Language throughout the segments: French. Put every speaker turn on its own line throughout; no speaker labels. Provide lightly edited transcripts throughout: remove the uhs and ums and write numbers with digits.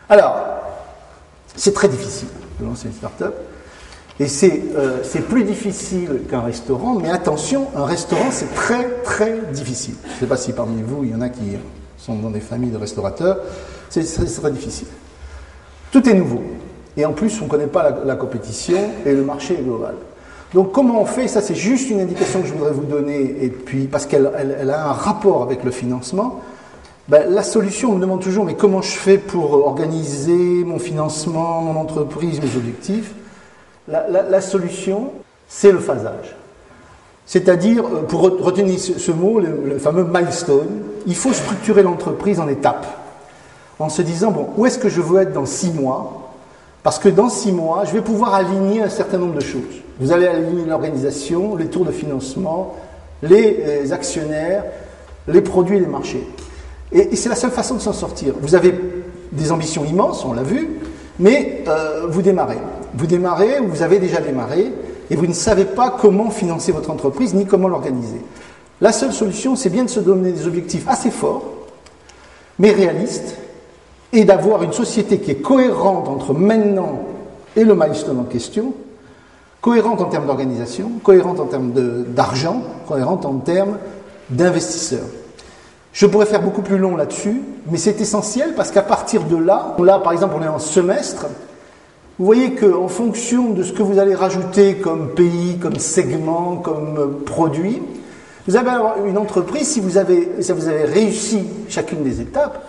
Alors, c'est très difficile de lancer une start-up. Et c'est plus difficile qu'un restaurant, mais attention, un restaurant, c'est très, très difficile. Je ne sais pas si parmi vous, il y en a qui sont dans des familles de restaurateurs. C'est très difficile. Tout est nouveau. Et en plus, on ne connaît pas la compétition et le marché est global. Donc, comment on fait? Ça, c'est juste une indication que je voudrais vous donner, et puis, parce qu'elle a un rapport avec le financement. Ben, la solution, on me demande toujours, mais comment je fais pour organiser mon financement, mon entreprise, mes objectifs? La solution, c'est le phasage. C'est-à-dire, pour retenir ce mot, le fameux milestone, il faut structurer l'entreprise en étapes. En se disant, bon, où est-ce que je veux être dans 6 mois? Parce que dans 6 mois, je vais pouvoir aligner un certain nombre de choses. Vous allez aligner l'organisation, les tours de financement, les actionnaires, les produits et les marchés. Et c'est la seule façon de s'en sortir. Vous avez des ambitions immenses, on l'a vu, mais vous démarrez. Vous démarrez ou vous avez déjà démarré et vous ne savez pas comment financer votre entreprise ni comment l'organiser. La seule solution, c'est bien de se donner des objectifs assez forts, mais réalistes, et d'avoir une société qui est cohérente entre maintenant et le milestone en question, cohérente en termes d'organisation, cohérente en termes d'argent, cohérente en termes d'investisseurs. Je pourrais faire beaucoup plus long là-dessus, mais c'est essentiel parce qu'à partir de là, par exemple, on est en semestre. Vous voyez qu'en fonction de ce que vous allez rajouter comme pays, comme segment, comme produit, vous allez avoir une entreprise, si vous avez réussi chacune des étapes,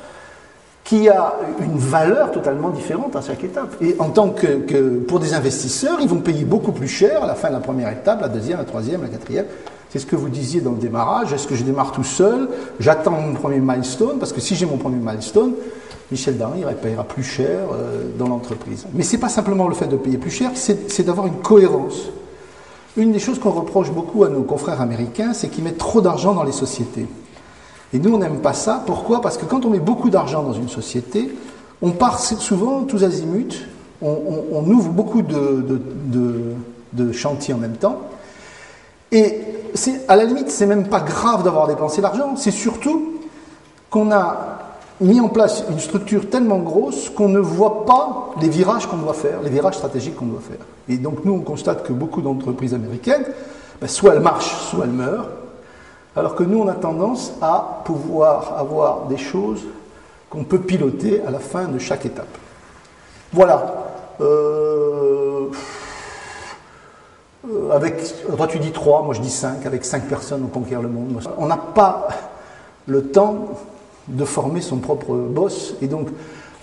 qui a une valeur totalement différente à chaque étape. Et en tant que pour des investisseurs, ils vont payer beaucoup plus cher à la fin de la première étape, la deuxième, la troisième, la quatrième. C'est ce que vous disiez dans le démarrage. Est-ce que je démarre tout seul? J'attends mon premier milestone, parce que si j'ai mon premier milestone, Michel Darry payera plus cher dans l'entreprise. Mais ce n'est pas simplement le fait de payer plus cher, c'est d'avoir une cohérence. Une des choses qu'on reproche beaucoup à nos confrères américains, c'est qu'ils mettent trop d'argent dans les sociétés. Et nous, on n'aime pas ça. Pourquoi? Parce que quand on met beaucoup d'argent dans une société, on part souvent tous azimuts, on ouvre beaucoup de chantiers en même temps. Et à la limite, c'est même pas grave d'avoir dépensé l'argent, c'est surtout qu'on a mis en place une structure tellement grosse qu'on ne voit pas les virages qu'on doit faire, les virages stratégiques qu'on doit faire. Et donc nous, on constate que beaucoup d'entreprises américaines, soit elles marchent, soit elles meurent, alors que nous, on a tendance à pouvoir avoir des choses qu'on peut piloter à la fin de chaque étape. Voilà. Toi tu dis 3, moi je dis 5, avec 5 personnes on conquiert le monde. On n'a pas le temps de former son propre boss, et donc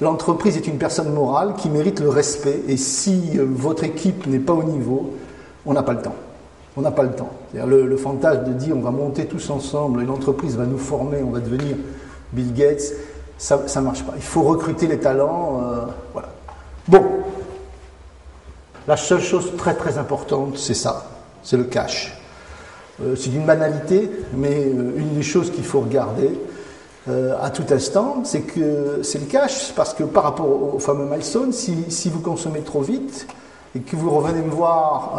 l'entreprise est une personne morale qui mérite le respect, et si votre équipe n'est pas au niveau, on n'a pas le temps. On n'a pas le temps. C'est-à-dire le fantasme de dire on va monter tous ensemble et l'entreprise va nous former, on va devenir Bill Gates, ça ne marche pas. Il faut recruter les talents, voilà. Bon. La seule chose très très importante, c'est ça, c'est le cash. C'est d'une banalité, mais une des choses qu'il faut regarder à tout instant, c'est le cash, parce que par rapport au fameux milestone, si vous consommez trop vite et que vous revenez me voir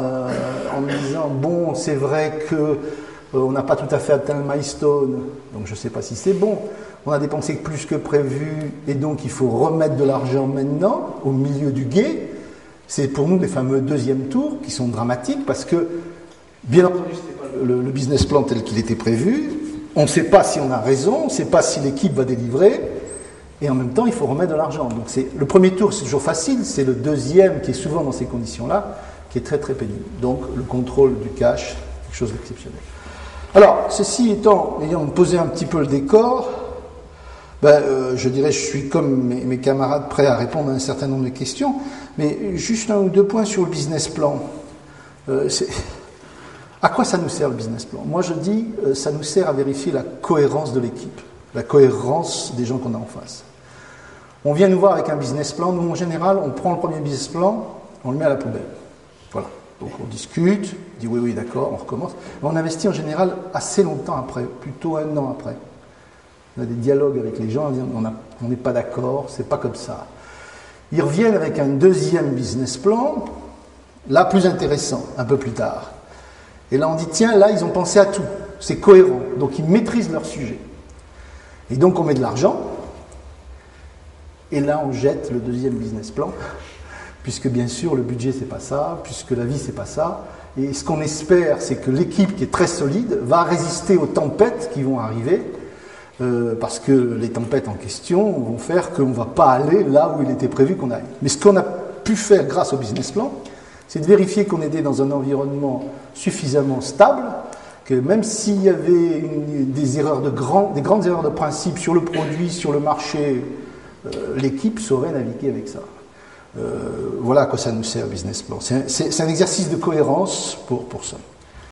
en me disant bon, c'est vrai que on n'a pas tout à fait atteint le milestone, donc je ne sais pas si c'est bon, on a dépensé plus que prévu et donc il faut remettre de l'argent maintenant au milieu du gué. C'est pour nous les fameux deuxième tours qui sont dramatiques parce que, bien entendu, ce n'est pas le business plan tel qu'il était prévu. On ne sait pas si on a raison, on ne sait pas si l'équipe va délivrer, et en même temps, il faut remettre de l'argent. Donc, le premier tour, c'est toujours facile, c'est le deuxième qui est souvent dans ces conditions-là, qui est très très pénible. Donc, le contrôle du cash, quelque chose d'exceptionnel. Alors, ceci étant, ayant posé un petit peu le décor, je dirais, je suis comme mes camarades prêts à répondre à un certain nombre de questions, mais juste 1 ou 2 points sur le business plan. À quoi ça nous sert le business plan? Moi je dis, ça nous sert à vérifier la cohérence de l'équipe, la cohérence des gens qu'on a en face. On vient nous voir avec un business plan, nous en général, on prend le premier business plan, on le met à la poubelle. Voilà. Donc on discute, on dit oui, d'accord, on recommence. Mais on investit en général assez longtemps après, plutôt 1 an après. On a des dialogues avec les gens, on n'est pas d'accord, c'est pas comme ça. Ils reviennent avec un deuxième business plan, là plus intéressant, un peu plus tard. Et là on dit tiens, là ils ont pensé à tout, c'est cohérent, donc ils maîtrisent leur sujet. Et donc on met de l'argent, Et là, on jette le deuxième business plan, puisque bien sûr, le budget, c'est pas ça, puisque la vie, c'est pas ça. Et ce qu'on espère, c'est que l'équipe qui est très solide va résister aux tempêtes qui vont arriver, parce que les tempêtes en question vont faire qu'on ne va pas aller là où il était prévu qu'on aille. Mais ce qu'on a pu faire grâce au business plan, c'est de vérifier qu'on était dans un environnement suffisamment stable, que même s'il y avait des grandes erreurs de principe sur le produit, sur le marché, l'équipe saurait naviguer avec ça. Voilà à quoi ça nous sert, le business plan. C'est un exercice de cohérence pour ça.